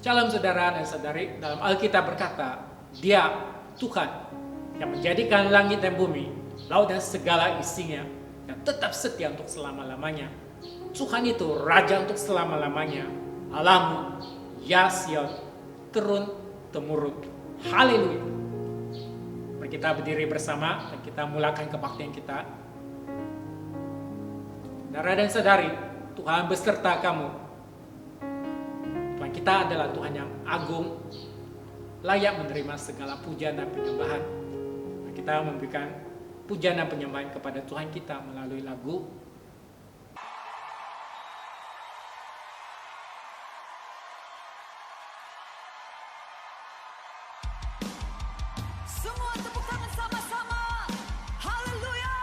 Shalom saudara dan saudari, dalam Alkitab berkata, Dia Tuhan yang menjadikan langit dan bumi, laut dan segala isinya, yang tetap setia untuk selama-lamanya. Tuhan itu Raja untuk selama-lamanya. Allahmu, ya Sion, turun temurun. Haleluya. Mari kita berdiri bersama dan kita mulakan kebaktian kita. Saudara dan saudari, Tuhan beserta kamu. Tuhan kita adalah Tuhan yang agung, layak menerima segala pujian dan penyembahan. Kita memberikan pujian dan penyembahan kepada Tuhan kita melalui lagu. Semua tepuk tangan sama-sama. Haleluya.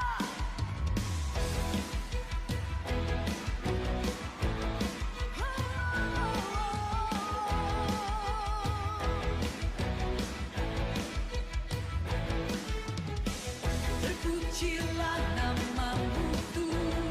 Terpujilah namamu Tuhan.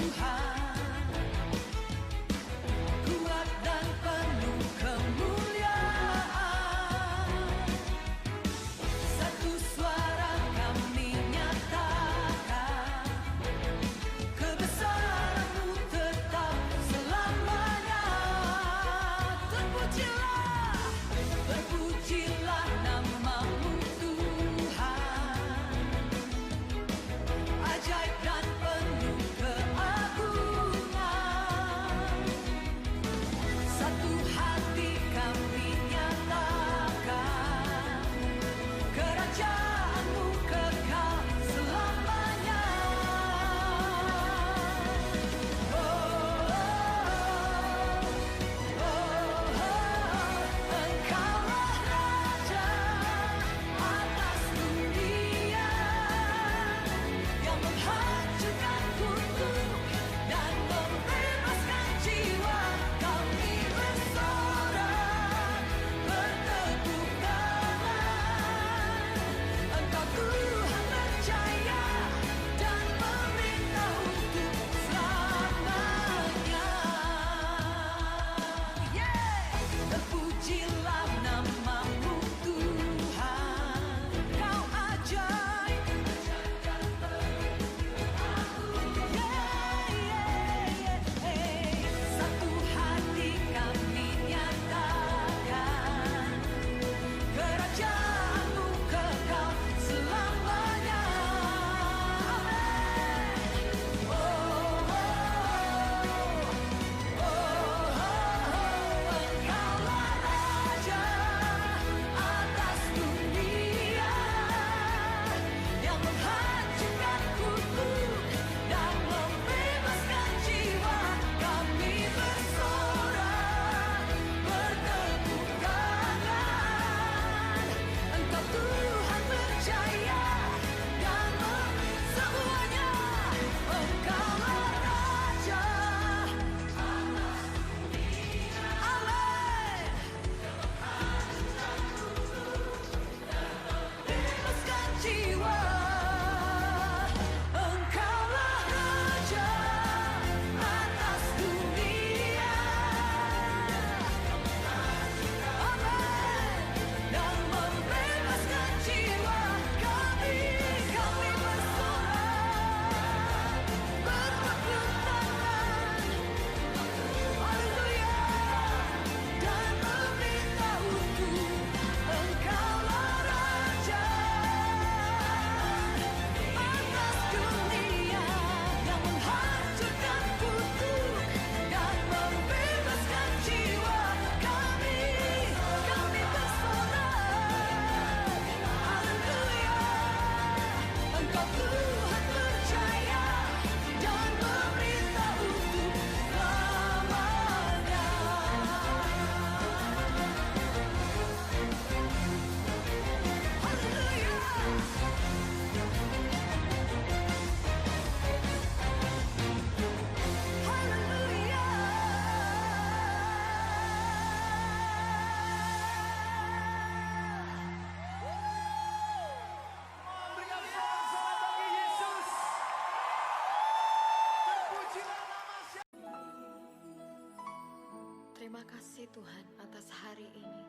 Terima kasih Tuhan atas hari ini.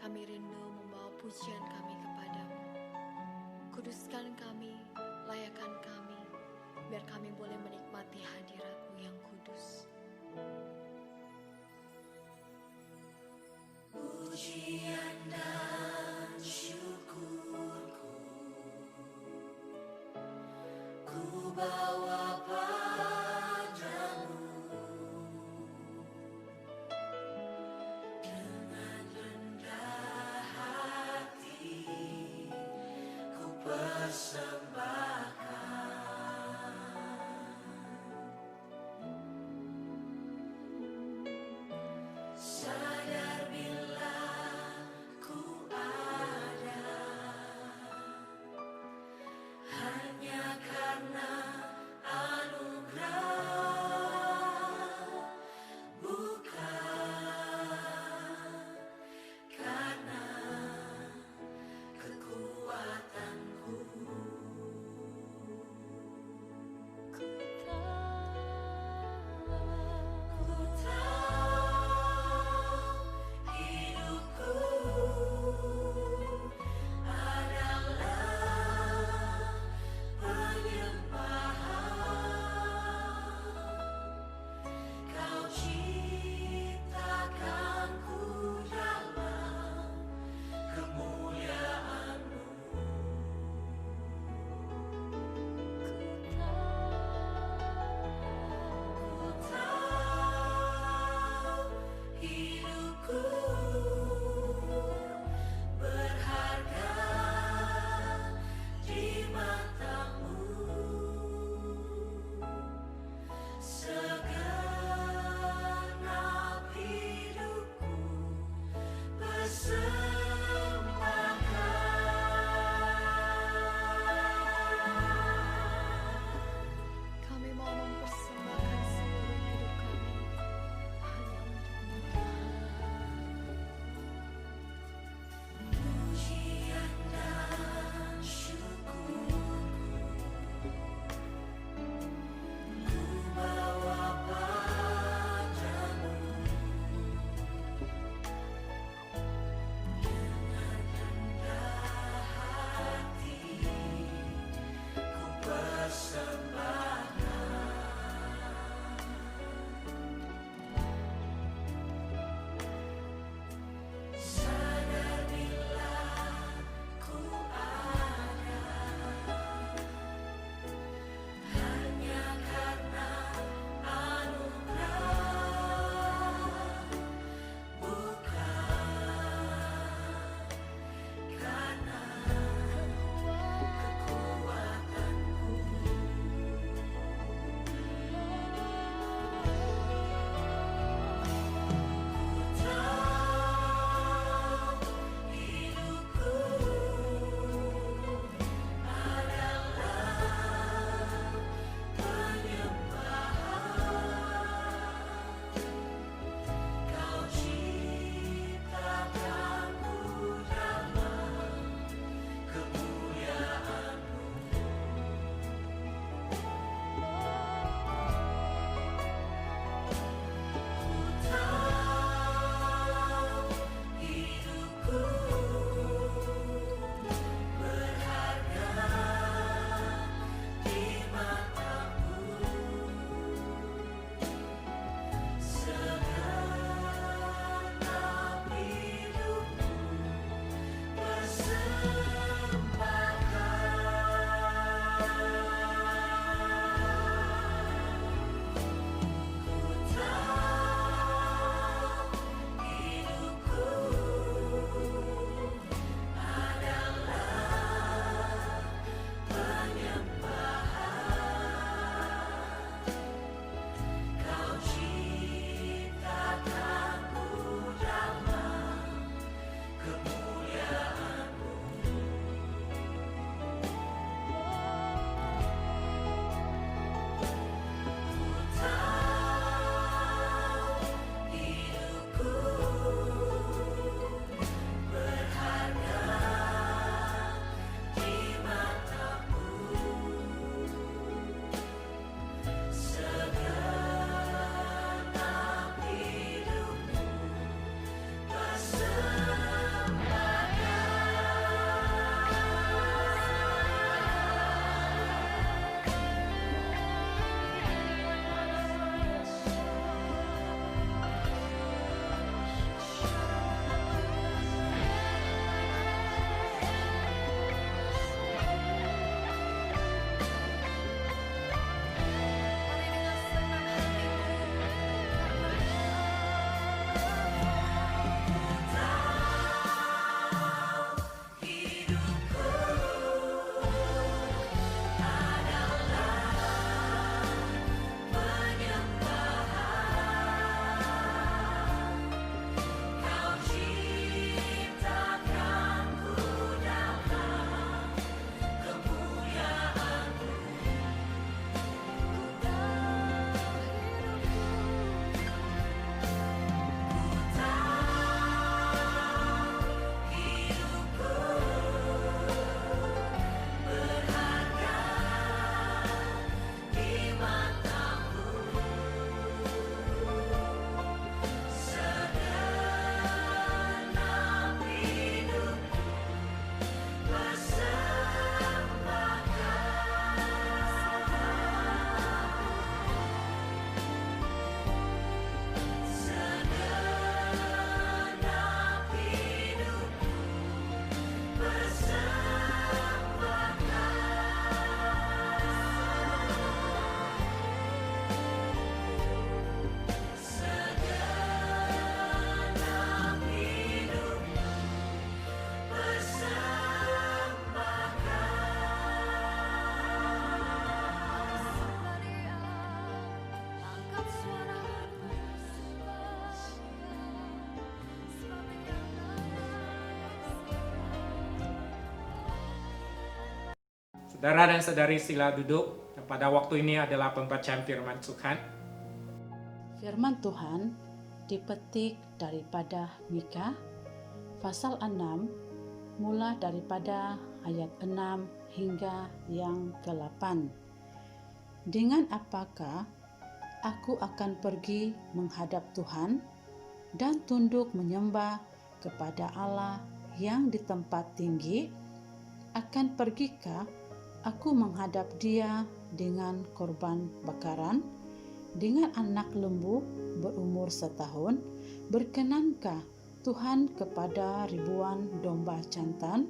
Kami rindu membawa pujian kami kepadamu. Kuduskan kami, layakan kami, biar kami boleh menikmati hadirat-Mu yang kudus. Pujian dan syukurku ku bawa padamu dengan rendah hati ku persembahkan. Sadar bila ku Saudara dan saudari sila duduk. Dan pada waktu ini adalah pembacaan firman Tuhan. Firman Tuhan dipetik daripada Mika pasal 6 mula daripada ayat 6 hingga yang ke-8. Dengan apakah aku akan pergi menghadap Tuhan dan tunduk menyembah kepada Allah yang di tempat tinggi? Akan pergikah aku menghadap Dia dengan korban bakaran, dengan anak lembu berumur setahun? Berkenankah Tuhan kepada ribuan domba jantan,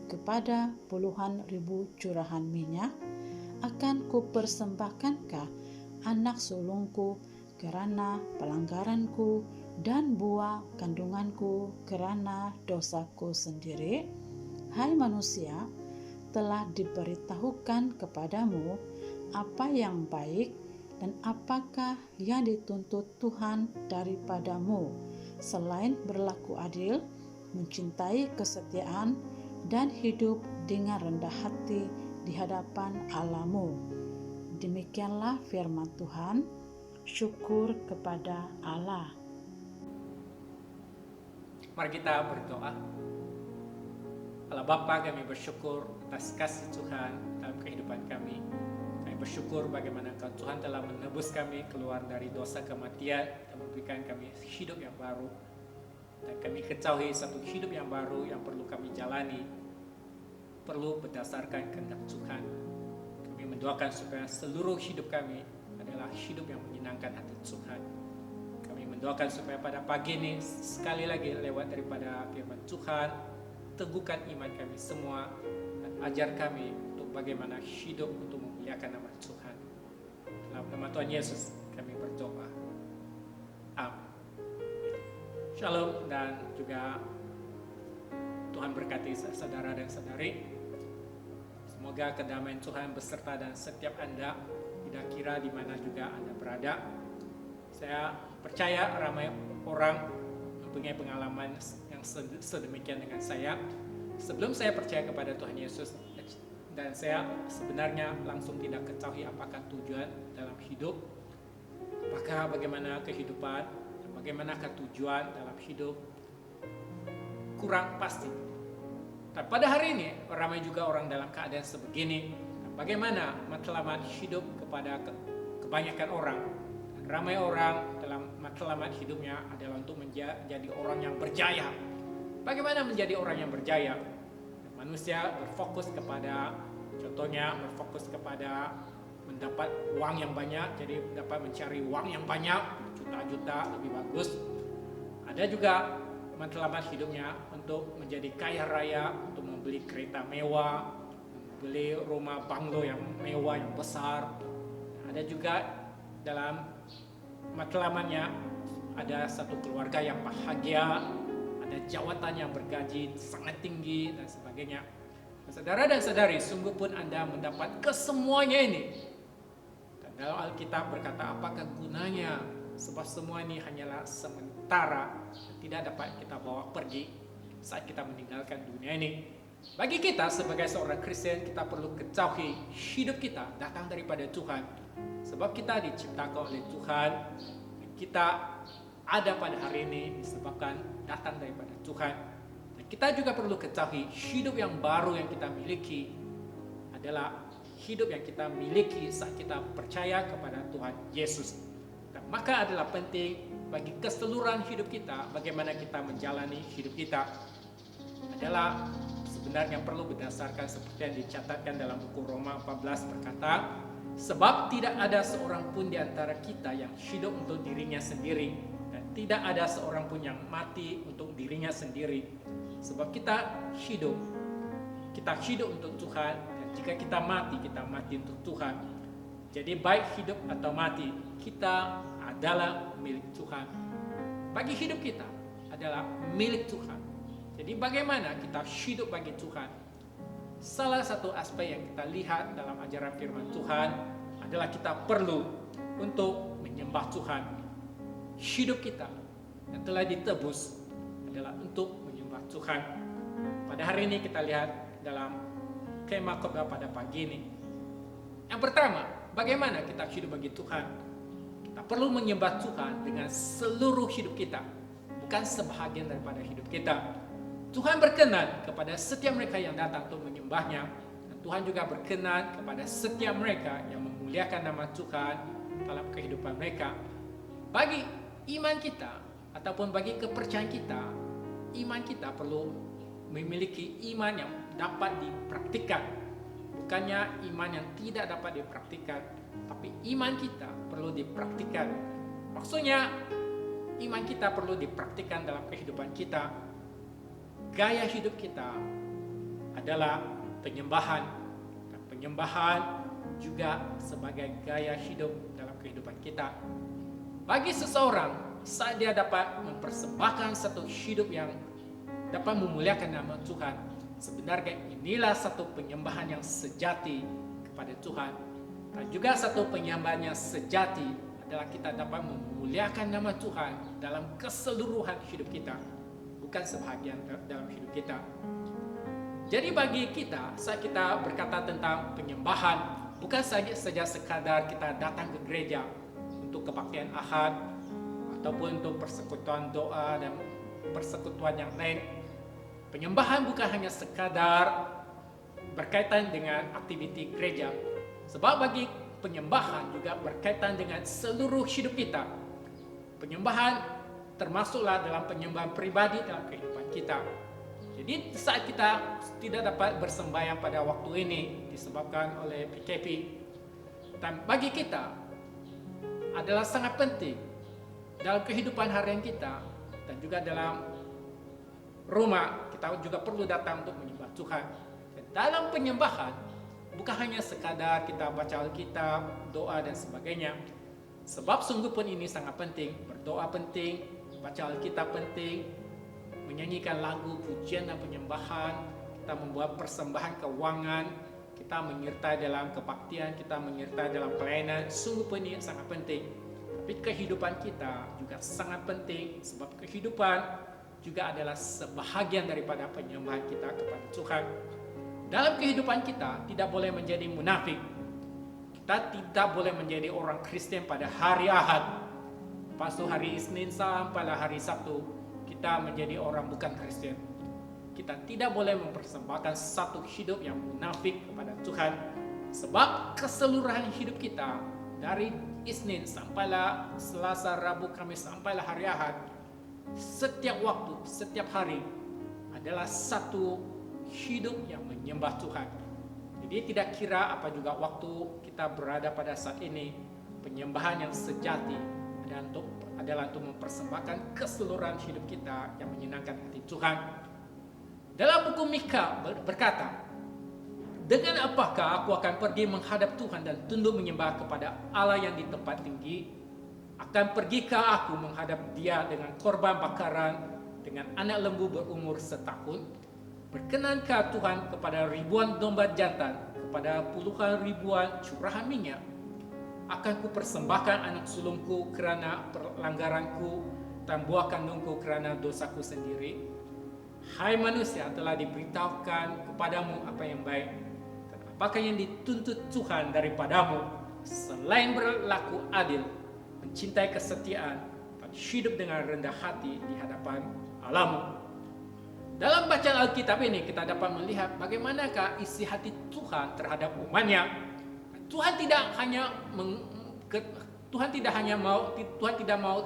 kepada puluhan ribu curahan minyak? Akan kupersembahkankah anak sulungku kerana pelanggaranku dan buah kandunganku kerana dosaku sendiri? Hai manusia, telah diberitahukan kepadamu apa yang baik dan apakah yang dituntut Tuhan daripadamu, selain berlaku adil, mencintai kesetiaan, dan hidup dengan rendah hati di hadapan Allah-Mu. Demikianlah firman Tuhan. Syukur kepada Allah. Mari kita berdoa. Allah Bapa, kami bersyukur atas kasih Tuhan dalam kehidupan kami. Kami bersyukur bagaimana Tuhan telah menebus kami keluar dari dosa kematian dan memberikan kami hidup yang baru. Dan kami ketahui satu hidup yang baru yang perlu kami jalani perlu berdasarkan kehendak Tuhan. Kami mendoakan supaya seluruh hidup kami adalah hidup yang menyenangkan hati Tuhan. Kami mendoakan supaya pada pagi ini sekali lagi lewat daripada firman Tuhan, teguhkan iman kami semua dan ajar kami untuk bagaimana hidup untuk memuliakan nama Tuhan. Dalam nama Tuhan Yesus kami berdoa. Amin. Shalom dan juga Tuhan berkati saudara dan saudari. Semoga kedamaian Tuhan beserta dan setiap Anda, tidak kira di mana juga Anda berada. Saya percaya ramai orang mempunyai pengalaman yang sedemikian dengan saya. Sebelum saya percaya kepada Tuhan Yesus dan saya sebenarnya langsung tidak ketahui apakah tujuan dalam hidup, apakah bagaimana kehidupan, dan bagaimanakah tujuan dalam hidup, kurang pasti. Dan pada hari ini ramai juga orang dalam keadaan sebegini. Bagaimana matlamat hidup kepada kebanyakan orang. Ramai orang dalam matlamat hidupnya adalah untuk menjadi orang yang berjaya. Bagaimana menjadi orang yang berjaya? Manusia berfokus kepada, contohnya berfokus kepada mendapat uang yang banyak, jadi dapat mencari uang yang banyak, juta-juta lebih bagus. Ada juga matlamat hidupnya untuk menjadi kaya raya, untuk membeli kereta mewah, membeli rumah banglo yang mewah, yang besar. Ada juga dalam matlamatnya ada satu keluarga yang bahagia, ada jawatan yang bergaji sangat tinggi dan sebagainya. Saudara dan saudari, sungguh pun Anda mendapat kesemuanya ini. Dan dalam Alkitab berkata, apakah gunanya? Sebab semua ini hanyalah sementara, tidak dapat kita bawa pergi saat kita meninggalkan dunia ini. Bagi kita sebagai seorang Kristen, kita perlu ketahui hidup kita datang daripada Tuhan. Sebab kita diciptakan oleh Tuhan, kita ada pada hari ini disebabkan datang daripada Tuhan. Dan kita juga perlu ketahui hidup yang baru yang kita miliki adalah hidup yang kita miliki saat kita percaya kepada Tuhan Yesus. Dan maka adalah penting bagi keseluruhan hidup kita, bagaimana kita menjalani hidup kita adalah sebenarnya perlu berdasarkan seperti yang dicatatkan dalam buku Roma 14 berkata, sebab tidak ada seorang pun di antara kita yang hidup untuk dirinya sendiri, dan tidak ada seorang pun yang mati untuk dirinya sendiri. Sebab kita hidup untuk Tuhan, dan jika kita mati untuk Tuhan. Jadi baik hidup atau mati, kita adalah milik Tuhan. Bagi hidup kita adalah milik Tuhan. Jadi bagaimana kita hidup bagi Tuhan? Salah satu aspek yang kita lihat dalam ajaran firman Tuhan adalah kita perlu untuk menyembah Tuhan. Hidup kita yang telah ditebus adalah untuk menyembah Tuhan. Pada hari ini kita lihat dalam kemah khotbah pada pagi ini. Yang pertama, bagaimana kita hidup bagi Tuhan? Kita perlu menyembah Tuhan dengan seluruh hidup kita, bukan sebahagian daripada hidup kita. Tuhan berkenan kepada setiap mereka yang datang untuk menyembahnya, dan Tuhan juga berkenan kepada setiap mereka yang memuliakan nama Tuhan dalam kehidupan mereka. Bagi iman kita ataupun bagi kepercayaan kita, iman kita perlu memiliki iman yang dapat dipraktikkan. Bukannya iman yang tidak dapat dipraktikkan, tapi iman kita perlu dipraktikkan. Maksudnya, iman kita perlu dipraktikkan dalam kehidupan kita. Gaya hidup kita adalah penyembahan, dan penyembahan juga sebagai gaya hidup dalam kehidupan kita. Bagi seseorang, saat dia dapat mempersembahkan satu hidup yang dapat memuliakan nama Tuhan, sebenarnya inilah satu penyembahan yang sejati kepada Tuhan. Dan juga satu penyembahan yang sejati adalah kita dapat memuliakan nama Tuhan dalam keseluruhan hidup kita, bukan sebahagian dalam hidup kita. Jadi bagi kita, saat kita berkata tentang penyembahan, bukan saja sekadar kita datang ke gereja untuk kebaktian Ahad ataupun untuk persekutuan doa dan persekutuan yang lain. Penyembahan bukan hanya sekadar berkaitan dengan aktiviti gereja, sebab bagi penyembahan juga berkaitan dengan seluruh hidup kita. Penyembahan termasuklah dalam penyembahan pribadi dalam kehidupan kita. Jadi saat kita tidak dapat bersembahyang pada waktu ini disebabkan oleh PKP, dan bagi kita adalah sangat penting dalam kehidupan harian kita dan juga dalam rumah kita juga perlu datang untuk menyembah Tuhan. Dan dalam penyembahan bukan hanya sekadar kita baca Alkitab, doa dan sebagainya. Sebab sungguh pun ini sangat penting. Berdoa penting, baca Alkitab penting, menyanyikan lagu pujian dan penyembahan, kita membuat persembahan keuangan, kita menyertai dalam kebaktian, kita menyertai dalam pelayanan. Sungguh pun ini sangat penting. Tapi kehidupan kita juga sangat penting, sebab kehidupan juga adalah sebahagian daripada penyembahan kita kepada Tuhan. Dalam kehidupan kita tidak boleh menjadi munafik. Kita tidak boleh menjadi orang Kristen pada hari Ahad. Lepas itu hari Isnin sampai hari Sabtu kita menjadi orang bukan Kristen. Kita tidak boleh mempersembahkan satu hidup yang munafik kepada Tuhan. Sebab keseluruhan hidup kita dari Isnin sampailah Selasa, Rabu, Kamis sampailah hari Ahad, setiap waktu, setiap hari adalah satu hidup yang menyembah Tuhan. Jadi tidak kira apa juga waktu kita berada pada saat ini, penyembahan yang sejati adalah untuk mempersembahkan keseluruhan hidup kita yang menyenangkan hati Tuhan. Dalam buku Mika berkata, dengan apakah aku akan pergi menghadap Tuhan dan tunduk menyembah kepada Allah yang di tempat tinggi? Akan pergikah aku menghadap Dia dengan korban bakaran, dengan anak lembu berumur setahun? Berkenankah Tuhan kepada ribuan domba jantan, kepada puluhan ribuan curahan minyak? Akan ku persembahkan anak sulungku kerana pelanggaranku dan buah kandungku kerana dosaku sendiri? Hai manusia, telah diberitahukan kepadamu apa yang baik, dan apakah yang dituntut Tuhan daripadamu, selain berlaku adil, mencintai kesetiaan, dan hidup dengan rendah hati di hadapan Allahmu. Dalam bacaan Alkitab ini kita dapat melihat bagaimanakah isi hati Tuhan terhadap umatnya. Tuhan tidak mau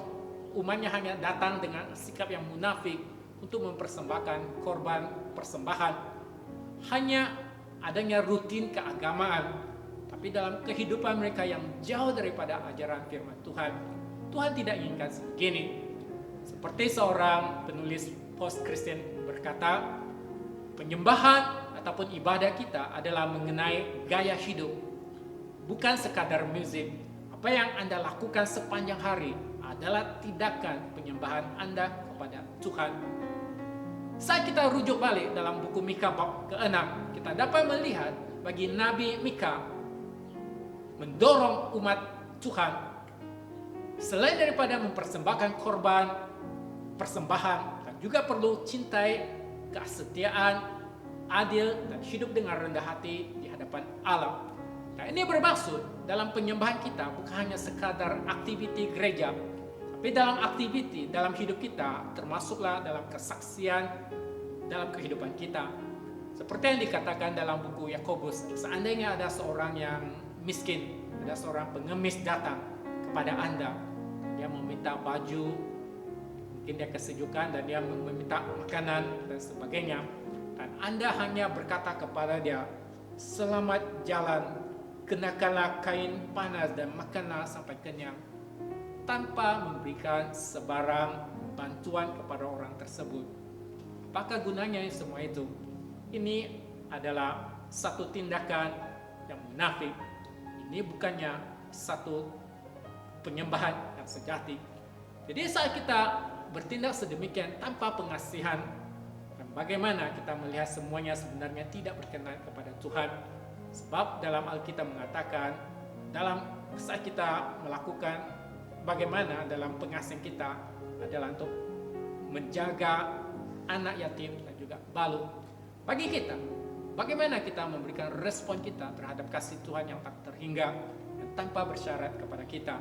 umatnya hanya datang dengan sikap yang munafik untuk mempersembahkan korban persembahan, hanya adanya rutin keagamaan, tapi dalam kehidupan mereka yang jauh daripada ajaran firman Tuhan. Tuhan tidak inginkan sebegini. Seperti seorang penulis post-Kristen berkata, penyembahan ataupun ibadah kita adalah mengenai gaya hidup, bukan sekadar musik. Apa yang Anda lakukan sepanjang hari adalah tindakan penyembahan Anda kepada Tuhan. Saat kita rujuk balik dalam buku Mika bab ke-6, kita dapat melihat bagi Nabi Mika mendorong umat Tuhan, selain daripada mempersembahkan korban persembahan, dan juga perlu cintai kesetiaan, adil, dan hidup dengan rendah hati di hadapan Allah. Nah, ini bermaksud dalam penyembahan kita bukan hanya sekadar aktiviti gereja, tapi dalam aktiviti dalam hidup kita, termasuklah dalam kesaksian dalam kehidupan kita. Seperti yang dikatakan dalam buku Yakobus, seandainya ada seorang yang miskin, ada seorang pengemis datang kepada Anda, dia meminta baju, mungkin dia kesejukan, dan dia meminta makanan dan sebagainya, dan Anda hanya berkata kepada dia, selamat jalan, kenakanlah kain panas dan makanlah sampai kenyang, tanpa memberikan sebarang bantuan kepada orang tersebut. Apakah gunanya semua itu? Ini adalah satu tindakan yang munafik. Ini bukannya satu penyembahan yang sejati. Jadi saat kita bertindak sedemikian tanpa pengasihan, dan bagaimana kita melihat semuanya sebenarnya tidak berkenan kepada Tuhan. Sebab dalam Alkitab mengatakan, dalam saat kita melakukan bagaimana dalam pengasihan kita adalah untuk menjaga anak yatim dan juga balu. Bagi kita, bagaimana kita memberikan respon kita terhadap kasih Tuhan yang tak terhingga dan tanpa bersyarat kepada kita,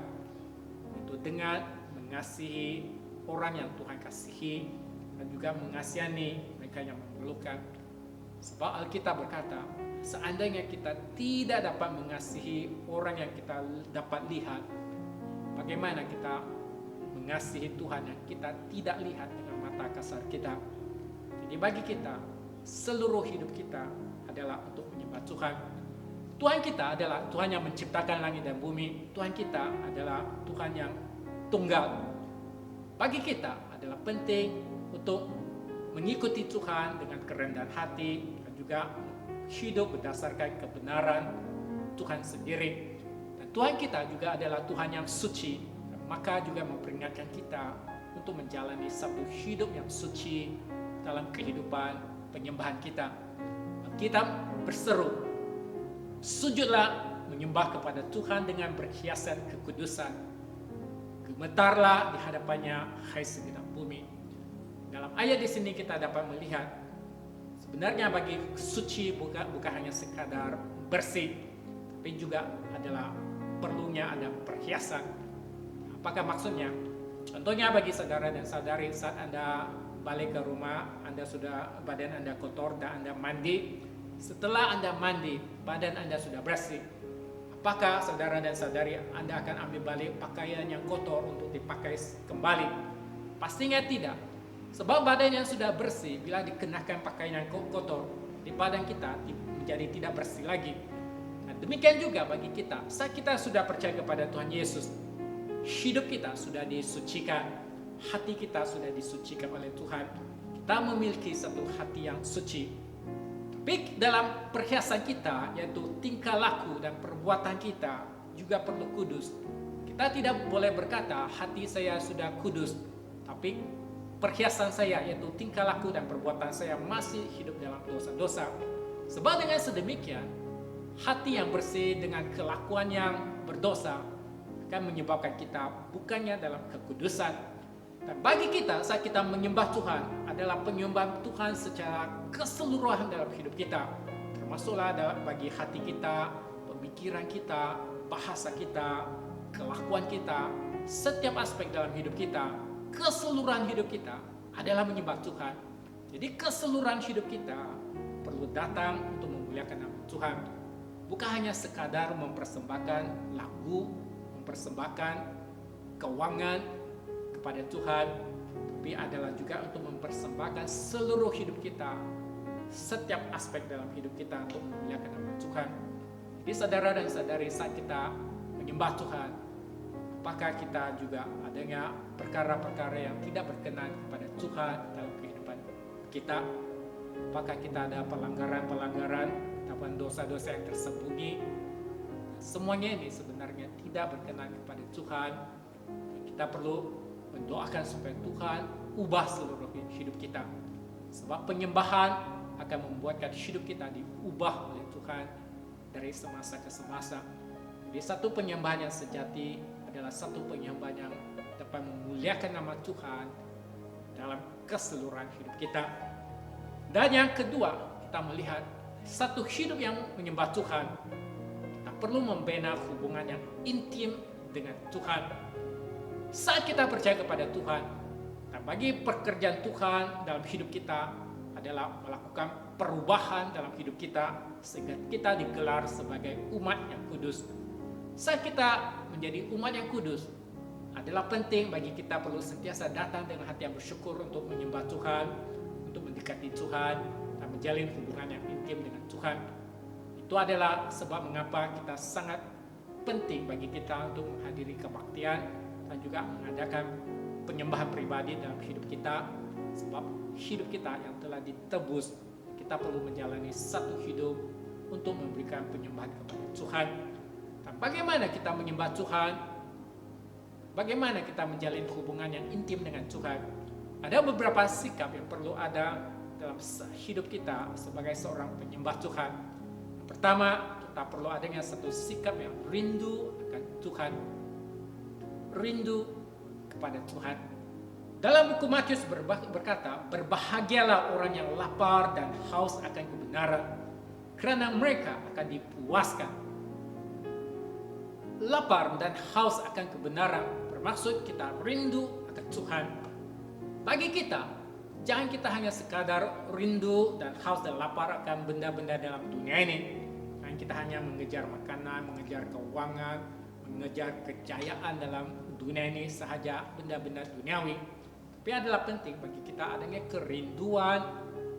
itu dengan mengasihi orang yang Tuhan kasihi dan juga mengasihani mereka yang memerlukan. Sebab Alkitab berkata, seandainya kita tidak dapat mengasihi orang yang kita dapat lihat, bagaimana kita mengasihi Tuhan yang kita tidak lihat dengan mata kasar kita. Jadi bagi kita, seluruh hidup kita adalah untuk menyembah Tuhan. Tuhan kita adalah Tuhan yang menciptakan langit dan bumi. Tuhan kita adalah Tuhan yang tunggal. Bagi kita adalah penting untuk mengikuti Tuhan dengan kerendahan hati dan juga hidup berdasarkan kebenaran Tuhan sendiri. Dan Tuhan kita juga adalah Tuhan yang suci, dan maka juga memperingatkan kita untuk menjalani satu hidup yang suci dalam kehidupan penyembahan kita. Kita berseru, sujudlah menyembah kepada Tuhan dengan berhiasan kekudusan. Gemetarlah di hadapannya, hai segenap bumi. Dalam ayat di sini kita dapat melihat sebenarnya bagi suci bukan hanya sekadar bersih, tapi juga adalah perlunya ada perhiasan. Apakah maksudnya? Contohnya bagi saudara dan saudari, saat Anda balik ke rumah, badan Anda kotor dan Anda mandi. Setelah Anda mandi, badan Anda sudah bersih. Apakah saudara dan saudari Anda akan ambil balik pakaian yang kotor untuk dipakai kembali? Pastinya tidak. Sebab badan yang sudah bersih, bila dikenakan pakaian yang kotor, di badan kita menjadi tidak bersih lagi. Nah, demikian juga bagi kita, saat kita sudah percaya kepada Tuhan Yesus, hidup kita sudah disucikan, hati kita sudah disucikan oleh Tuhan. Kita memiliki satu hati yang suci. Tapi dalam perhiasan kita, yaitu tingkah laku dan perbuatan kita juga perlu kudus. Kita tidak boleh berkata hati saya sudah kudus, tapi perhiasan saya, yaitu tingkah laku dan perbuatan saya, masih hidup dalam dosa-dosa. Sebab dengan sedemikian, hati yang bersih dengan kelakuan yang berdosa akan menyebabkan kita bukannya dalam kekudusan. Dan bagi kita, saat kita menyembah Tuhan, adalah penyembahan Tuhan secara keseluruhan dalam hidup kita. Termasuklah bagi hati kita, pemikiran kita, bahasa kita, kelakuan kita, setiap aspek dalam hidup kita, keseluruhan hidup kita adalah menyembah Tuhan. Jadi keseluruhan hidup kita perlu datang untuk memuliakan nama Tuhan. Bukan hanya sekadar mempersembahkan lagu, mempersembahkan keuangan kepada Tuhan, tapi adalah juga untuk mempersembahkan seluruh hidup kita, setiap aspek dalam hidup kita untuk memuliakan nama Tuhan. Jadi saudara dan saudari, saat kita menyembah Tuhan, apakah kita juga adanya perkara-perkara yang tidak berkenan kepada Tuhan dalam kehidupan kita? Apakah kita ada pelanggaran-pelanggaran ataupun dosa-dosa yang tersembunyi? Semuanya ini sebenarnya tidak berkenan kepada Tuhan. Kita perlu mendoakan supaya Tuhan ubah seluruh hidup kita. Sebab penyembahan akan membuatkan hidup kita diubah oleh Tuhan dari semasa ke semasa. Jadi satu penyembahan yang sejati adalah satu penyembahan yang dapat memuliakan nama Tuhan dalam keseluruhan hidup kita. Dan yang kedua, kita melihat satu hidup yang menyembah Tuhan, kita perlu membina hubungan yang intim dengan Tuhan. Saat kita percaya kepada Tuhan, dan bagi pekerjaan Tuhan dalam hidup kita adalah melakukan perubahan dalam hidup kita sehingga kita digelar sebagai umat yang kudus. Saat kita menjadi umat yang kudus, adalah penting bagi kita perlu sentiasa datang dengan hati yang bersyukur untuk menyembah Tuhan, untuk mendekati Tuhan, dan menjalin hubungan yang intim dengan Tuhan. Itu adalah sebab mengapa kita sangat penting bagi kita untuk menghadiri kebaktian dan juga mengadakan penyembahan pribadi dalam hidup kita. Sebab hidup kita yang telah ditebus, kita perlu menjalani satu hidup untuk memberikan penyembahan kepada Tuhan. Dan bagaimana kita menyembah Tuhan? Bagaimana kita menjalin hubungan yang intim dengan Tuhan? Ada beberapa sikap yang perlu ada dalam hidup kita sebagai seorang penyembah Tuhan. Yang pertama, kita perlu adanya satu sikap yang rindu akan Tuhan. Rindu kepada Tuhan. Dalam buku Matius berkata, berbahagialah orang yang lapar dan haus akan kebenaran, karena mereka akan dipuaskan. Lapar dan haus akan kebenaran bermaksud kita rindu akan Tuhan. Bagi kita, jangan kita hanya sekadar rindu dan haus dan lapar akan benda-benda dalam dunia ini. Jangan kita hanya mengejar makanan, mengejar keuangan, mengejar kejayaan dalam dunia ini sahaja, benda-benda duniawi. Tapi adalah penting bagi kita adanya kerinduan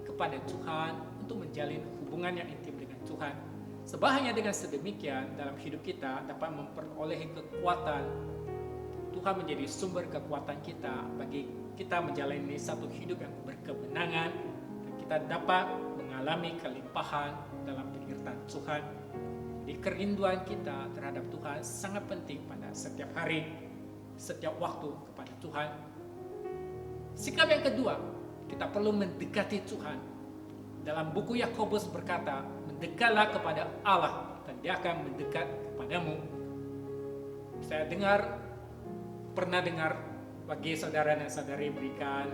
kepada Tuhan untuk menjalin hubungan yang intim dengan Tuhan. Sebab hanya dengan sedemikian dalam hidup kita dapat memperoleh kekuatan. Tuhan menjadi sumber kekuatan kita bagi kita menjalani satu hidup yang berkemenangan, dan kita dapat mengalami kelimpahan dalam penyertaan Tuhan. Jadi kerinduan kita terhadap Tuhan sangat penting pada setiap hari, setiap waktu kepada Tuhan. Sikap yang kedua, kita perlu mendekati Tuhan. Dalam buku Yakobus berkata, mendekatlah kepada Allah dan Dia akan mendekat kepadamu. Saya pernah dengar bagi saudara dan saudari berikan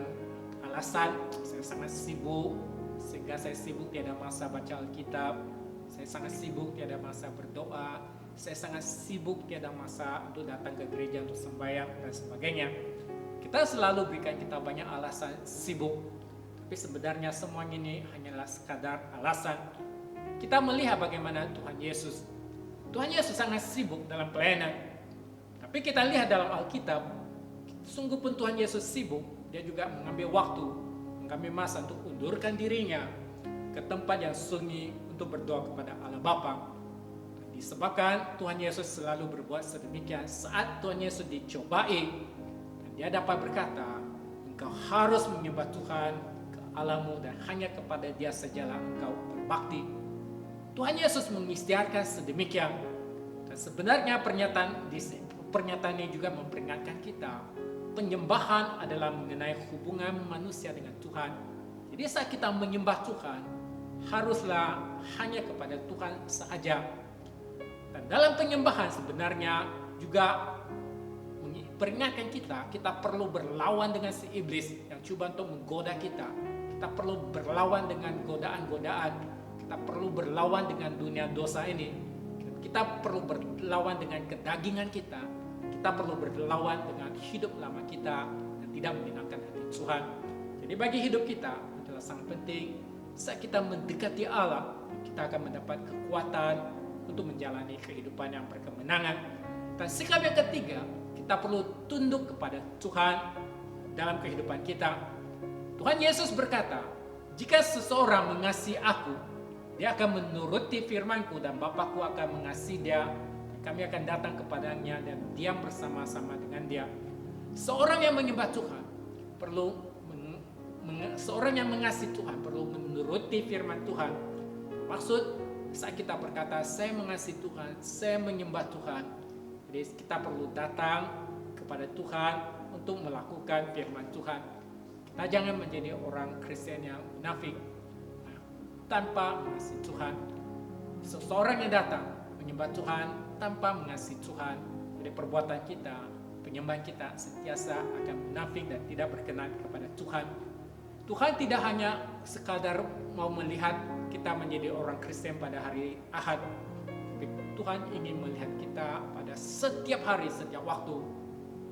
alasan, saya sangat sibuk, sehingga saya sibuk tiada masa baca Alkitab, saya sangat sibuk tiada masa berdoa, saya sangat sibuk tiada masa untuk datang ke gereja untuk sembahyang dan sebagainya. Kita selalu berikan kita banyak alasan sibuk, tapi sebenarnya semua ini hanyalah sekadar alasan. Kita melihat bagaimana Tuhan Yesus sangat sibuk dalam pelayanan. Tapi kita lihat dalam Alkitab, sungguh pun Tuhan Yesus sibuk, Dia juga mengambil waktu, mengambil masa untuk undurkan dirinya ke tempat yang sunyi untuk berdoa kepada Allah Bapa. Disebabkan Tuhan Yesus selalu berbuat sedemikian saat Tuhan Yesus dicobai, dan Dia dapat berkata, engkau harus menyembah Tuhan ke Allahmu dan hanya kepada Dia sajalah engkau berbakti. Tuhan Yesus mengisytiharkan sedemikian. Dan sebenarnya pernyataan ini juga memperingatkan kita, penyembahan adalah mengenai hubungan manusia dengan Tuhan. Jadi saat kita menyembah Tuhan, haruslah hanya kepada Tuhan sahaja. Dan dalam penyembahan sebenarnya juga peringatkan kita perlu berlawan dengan si iblis yang coba untuk menggoda kita. Kita perlu berlawan dengan godaan-godaan. Kita perlu berlawan dengan dunia dosa ini. Kita perlu berlawan dengan kedagingan kita. Kita perlu berlawan dengan hidup lama kita dan tidak menyenangkan hati Tuhan. Jadi bagi hidup kita adalah sangat penting saat kita mendekati Allah, kita akan mendapat kekuatan untuk menjalani kehidupan yang berkemenangan. Dan sikap yang ketiga, kita perlu tunduk kepada Tuhan dalam kehidupan kita. Tuhan Yesus berkata, jika seseorang mengasihi aku, dia akan menuruti firman-Ku dan Bapa-Ku akan mengasihi dia. Kami akan datang kepadanya dan diam bersama-sama dengan dia. Seorang yang menyembah Tuhan seorang yang mengasihi Tuhan perlu menuruti firman Tuhan. Maksud saat kita berkata saya mengasihi Tuhan, saya menyembah Tuhan, jadi kita perlu datang kepada Tuhan untuk melakukan firman Tuhan. Kita jangan menjadi orang Kristen yang munafik tanpa mengasihi Tuhan. Seseorang yang datang menyembah Tuhan tanpa mengasihi Tuhan, jadi perbuatan kita, penyembahan kita sentiasa akan munafik dan tidak berkenan kepada Tuhan. Tuhan tidak hanya sekadar mau melihat kita menjadi orang Kristen pada hari Ahad. Tapi Tuhan ingin melihat kita pada setiap hari, setiap waktu.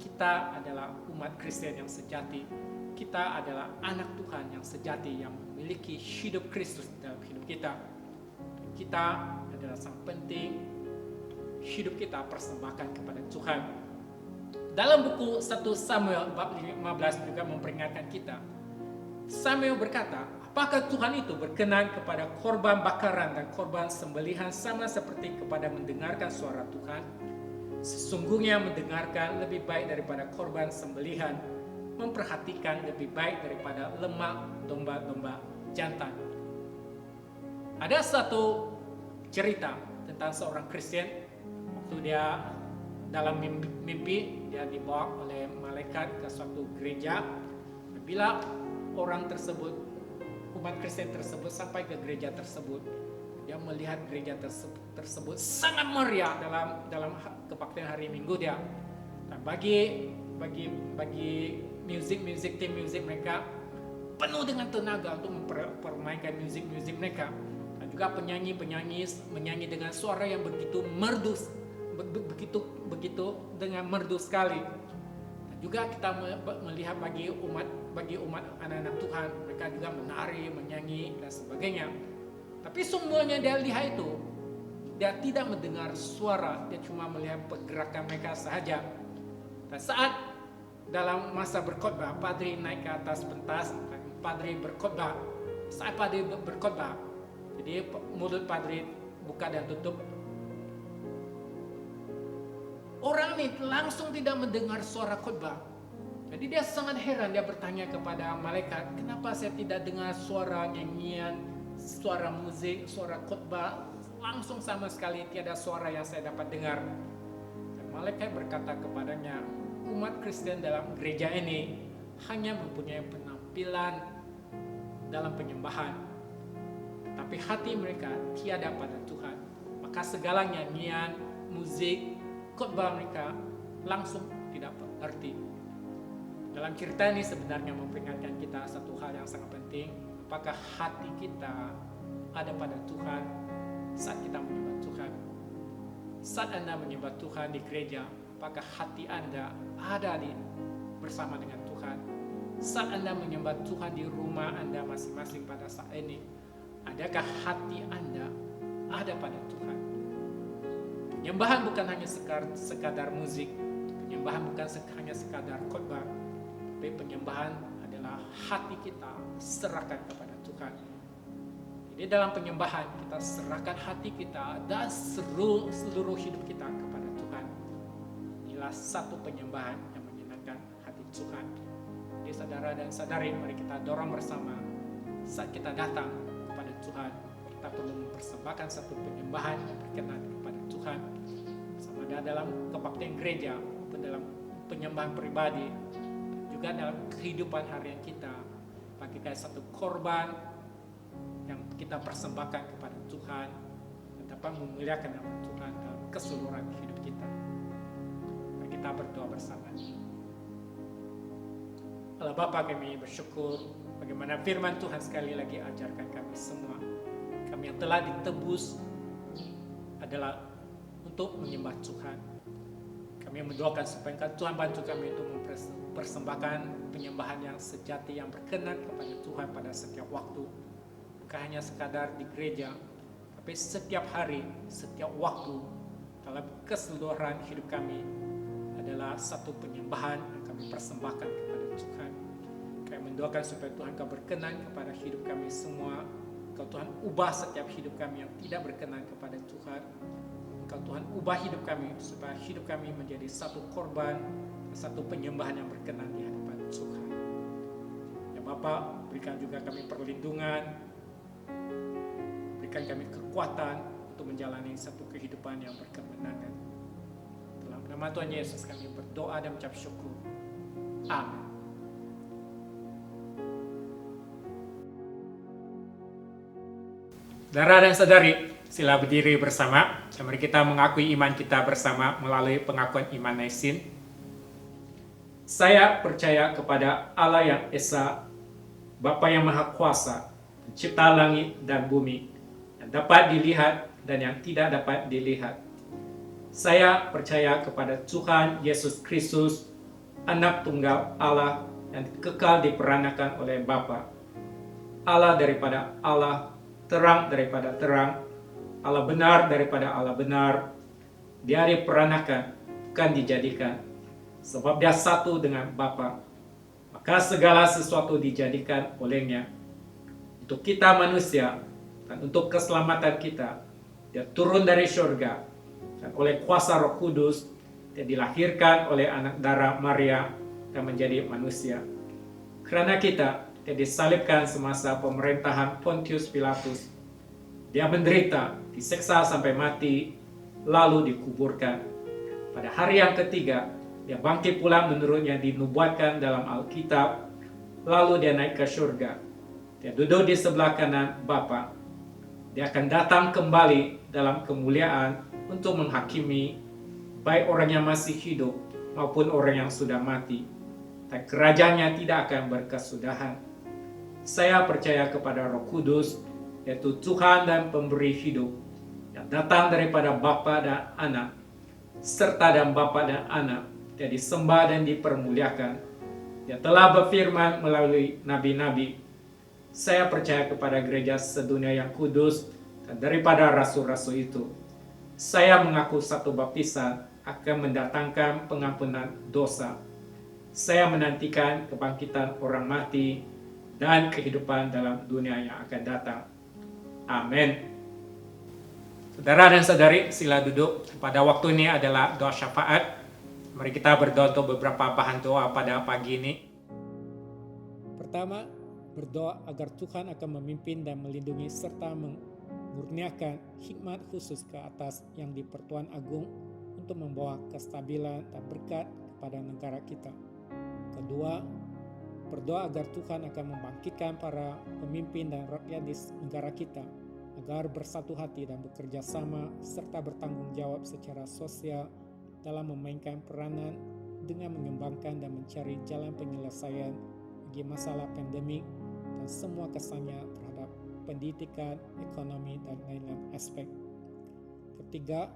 Kita adalah umat Kristen yang sejati. Kita adalah anak Tuhan yang sejati, yang memiliki hidup Kristus dalam hidup kita. Kita adalah sangat penting hidup kita persembahkan kepada Tuhan. Dalam buku 1 Samuel bab 15 juga memperingatkan kita. Samuel berkata, apakah Tuhan itu berkenan kepada korban bakaran dan korban sembelihan sama seperti kepada mendengarkan suara Tuhan? Sesungguhnya mendengarkan lebih baik daripada korban sembelihan, memperhatikan lebih baik daripada lemak domba-domba jantan. Ada satu cerita tentang seorang Kristen. Waktu dia dalam mimpi, dia dibawa oleh malaikat ke suatu gereja. Bila orang tersebut, umat Kristen tersebut sampai ke gereja tersebut, dia melihat gereja tersebut sangat meriah dalam kebaktian hari Minggu dia. Dan bagi tim music mereka penuh dengan tenaga untuk mempermainkan music mereka. Dan juga penyanyi menyanyi dengan suara yang begitu merdu, begitu dengan merdu sekali. Dan juga kita melihat bagi umat anak-anak Tuhan, mereka juga menari, menyanyi dan sebagainya. Tapi semuanya dia lihat itu, dia tidak mendengar suara, dia cuma melihat pergerakan mereka sahaja. Dan saat dalam masa berkhotbah, padri naik ke atas pentas dan padri berkhotbah. Saat padri berkhotbah, jadi mulut padri buka dan tutup. Orang ini langsung tidak mendengar suara khotbah. Jadi dia sangat heran, dia bertanya kepada malaikat, kenapa saya tidak dengar suara nyanyian, suara musik, suara khotbah, langsung sama sekali tiada suara yang saya dapat dengar. Dan malaikat berkata kepadanya, umat Kristen dalam gereja ini hanya mempunyai penampilan dalam penyembahan, tetapi hati mereka tiada pada Tuhan. Maka segala nyanyian, musik, khotbah mereka langsung tidak mengerti. Dalam cerita ini sebenarnya memperingatkan kita satu hal yang sangat penting. Apakah hati kita ada pada Tuhan saat kita menyembah Tuhan? Saat Anda menyembah Tuhan di gereja, apakah hati Anda ada bersama dengan Tuhan? Saat Anda menyembah Tuhan di rumah Anda masing-masing pada saat ini, adakah hati Anda ada pada Tuhan? Penyembahan bukan hanya sekadar musik, penyembahan bukan hanya sekadar khotbah, tapi penyembahan adalah hati kita serahkan kepada Tuhan. Jadi dalam penyembahan kita serahkan hati kita dan seluruh hidup kita kepada Tuhan. Inilah satu penyembahan yang menyenangkan hati Tuhan. Jadi saudara dan saudari, mari kita dorong bersama saat kita datang kepada Tuhan, kita perlu mempersembahkan satu penyembahan yang berkenan kepada Tuhan. Sama ada dalam kebaktian gereja maupun dalam penyembahan pribadi, juga dalam kehidupan harian kita, bagikan satu korban yang kita persembahkan kepada Tuhan dan dapat memuliakan nama Tuhan dalam keseluruhan hidup kita. Mari kita berdoa bersama. Allah Bapa, kami bersyukur bagaimana firman Tuhan sekali lagi ajarkan kami semua. Kami yang telah ditebus adalah untuk menyembah Tuhan. Kami mendoakan supaya Tuhan bantu kami untuk mempersembahkan penyembahan yang sejati, yang berkenan kepada Tuhan pada setiap waktu. Bukan hanya sekadar di gereja, tapi setiap hari, setiap waktu, dalam keseluruhan hidup kami adalah satu penyembahan yang kami persembahkan kepada Tuhan. Kami mendoakan supaya Tuhan Kau berkenan kepada hidup kami semua. Kau Tuhan ubah setiap hidup kami yang tidak berkenan kepada Tuhan. Kau Tuhan ubah hidup kami supaya hidup kami menjadi satu korban, satu penyembahan yang berkenan di hadapan Tuhan. Ya Bapa, berikan juga kami perlindungan, berikan kami kekuatan untuk menjalani satu kehidupan yang berkemenangan. Dalam nama Tuhan Yesus kami berdoa dan mengucap syukur. Amin. Saudara dan saudari, sila berdiri bersama. Mari kita mengakui iman kita bersama melalui pengakuan iman Naisin. Saya percaya kepada Allah yang Esa, Bapa yang Maha Kuasa, Pencipta langit dan bumi, dapat dilihat dan yang tidak dapat dilihat. Saya percaya kepada Tuhan Yesus Kristus, Anak Tunggal Allah yang kekal diperanakan oleh Bapa. Allah daripada Allah, terang daripada terang, Allah benar daripada Allah benar. Dia diperanakan, bukan dijadikan. Sebab dia satu dengan Bapa. Maka segala sesuatu dijadikan olehnya. Untuk kita manusia dan untuk keselamatan kita, dia turun dari surga. Dan oleh kuasa Roh Kudus, dia dilahirkan oleh anak darah Maria dan menjadi manusia. Karena kita, dia disalibkan semasa pemerintahan Pontius Pilatus. Dia menderita, disiksa sampai mati, lalu dikuburkan. Pada hari yang ketiga, dia bangkit pula menurut yang dinubuatkan dalam Alkitab, lalu dia naik ke surga. Dia duduk di sebelah kanan Bapa. Dia akan datang kembali dalam kemuliaan untuk menghakimi baik orang yang masih hidup maupun orang yang sudah mati. Dan kerajaannya tidak akan berkesudahan. Saya percaya kepada Roh Kudus, yaitu Tuhan dan pemberi hidup, yang datang daripada Bapa dan Anak, serta dan Bapa dan Anak, dia disembah dan dipermuliakan. Dia telah berfirman melalui nabi-nabi. Saya percaya kepada gereja sedunia yang kudus, dan daripada rasul-rasul itu, saya mengaku satu baptisan akan mendatangkan pengampunan dosa. Saya menantikan kebangkitan orang mati dan kehidupan dalam dunia yang akan datang. Amin. Saudara dan saudari, sila duduk. Pada waktu ini adalah doa syafaat. Mari kita berdoa untuk beberapa bahan doa pada pagi ini. Pertama, berdoa agar Tuhan akan memimpin dan melindungi serta mengurniakan hikmat khusus ke atas yang di Pertuan Agung untuk membawa kestabilan dan berkat kepada negara kita. Kedua, berdoa agar Tuhan akan membangkitkan para pemimpin dan rakyat di negara kita agar bersatu hati dan bekerja sama serta bertanggung jawab secara sosial dalam memainkan peranan dengan mengembangkan dan mencari jalan penyelesaian bagi masalah pandemik dan semua kesannya terhadap pendidikan, ekonomi, dan lain-lain aspek. Ketiga,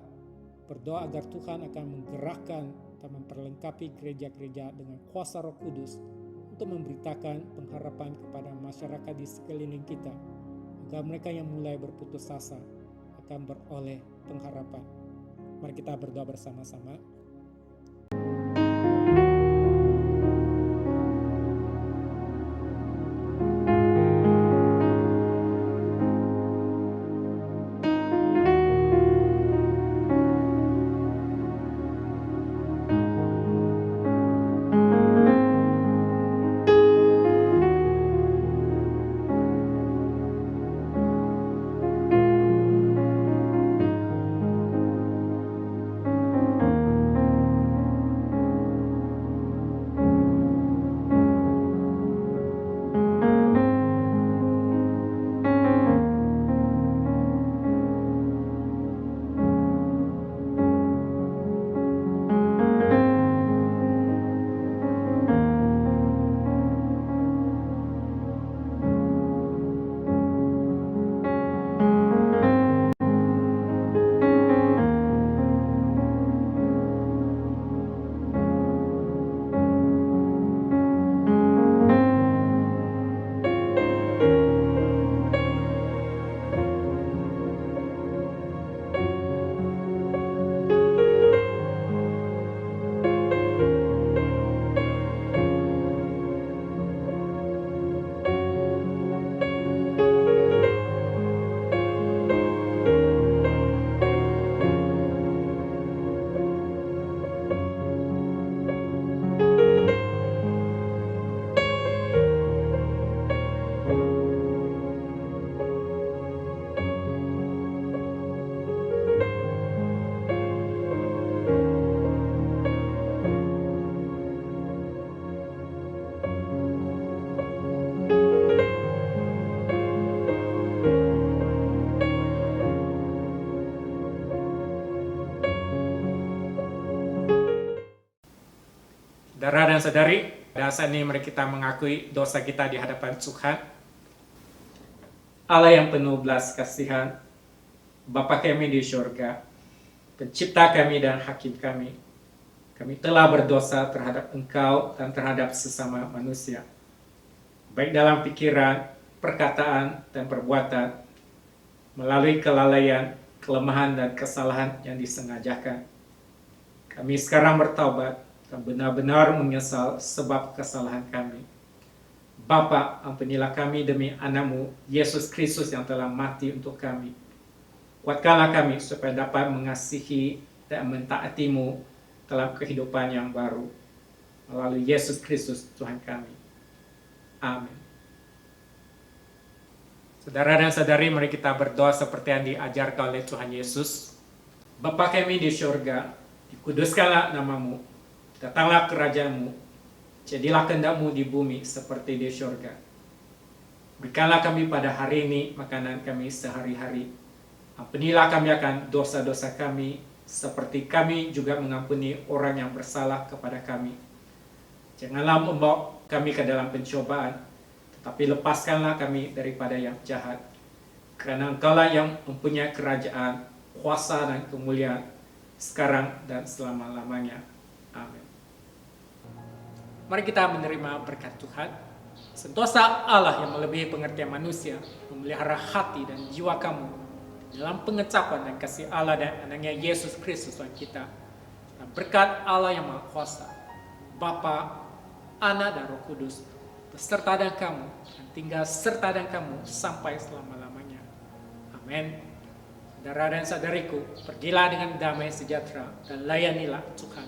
berdoa agar Tuhan akan menggerakkan dan memperlengkapi gereja-gereja dengan kuasa Roh Kudus untuk memberitakan pengharapan kepada masyarakat di sekeliling kita, agar mereka yang mulai berputus asa akan beroleh pengharapan. Mari kita berdoa bersama-sama. Saudara dan saudari, pada saat ini mari kita mengakui dosa kita di hadapan Tuhan. Allah yang penuh belas kasihan, Bapa kami di surga, Pencipta kami dan Hakim kami, kami telah berdosa terhadap Engkau dan terhadap sesama manusia, baik dalam pikiran, perkataan, dan perbuatan, melalui kelalaian, kelemahan, dan kesalahan yang disengajakan. Kami sekarang bertaubat dan benar-benar menyesal sebab kesalahan kami. Bapa, ampunilah kami demi anakmu, Yesus Kristus yang telah mati untuk kami. Kuatkanlah kami supaya dapat mengasihi dan mentaatimu dalam kehidupan yang baru. Melalui Yesus Kristus Tuhan kami. Amin. Saudara dan saudari, mari kita berdoa seperti yang diajarkan oleh Tuhan Yesus. Bapa kami di surga, dikuduskanlah namamu, datanglah kerajaanmu, jadilah kehendak-Mu di bumi seperti di surga. Berikanlah kami pada hari ini makanan kami sehari-hari. Ampunilah kami akan dosa-dosa kami, seperti kami juga mengampuni orang yang bersalah kepada kami. Janganlah membawa kami ke dalam pencobaan, tetapi lepaskanlah kami daripada yang jahat. Karena Engkaulah yang mempunyai kerajaan, kuasa dan kemuliaan, sekarang dan selama-lamanya. Amin. Mari kita menerima berkat Tuhan. Sentosa Allah yang melebihi pengertian manusia, memelihara hati dan jiwa kamu dalam pengecapan dan kasih Allah dan anaknya Yesus Kristus Tuhan kita. Dan berkat Allah yang Maha Kuasa, Bapa, Anak, dan Roh Kudus, beserta dan kamu, dan tinggal serta dan kamu sampai selama-lamanya. Amin. Saudara dan saudariku, pergilah dengan damai sejahtera dan layanilah Tuhan.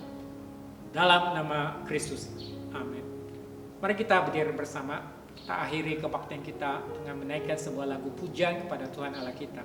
Dalam nama Kristus. Amin. Mari kita berdiri bersama. Kita akhiri kebaktian kita dengan menaikkan sebuah lagu pujian kepada Tuhan Allah kita.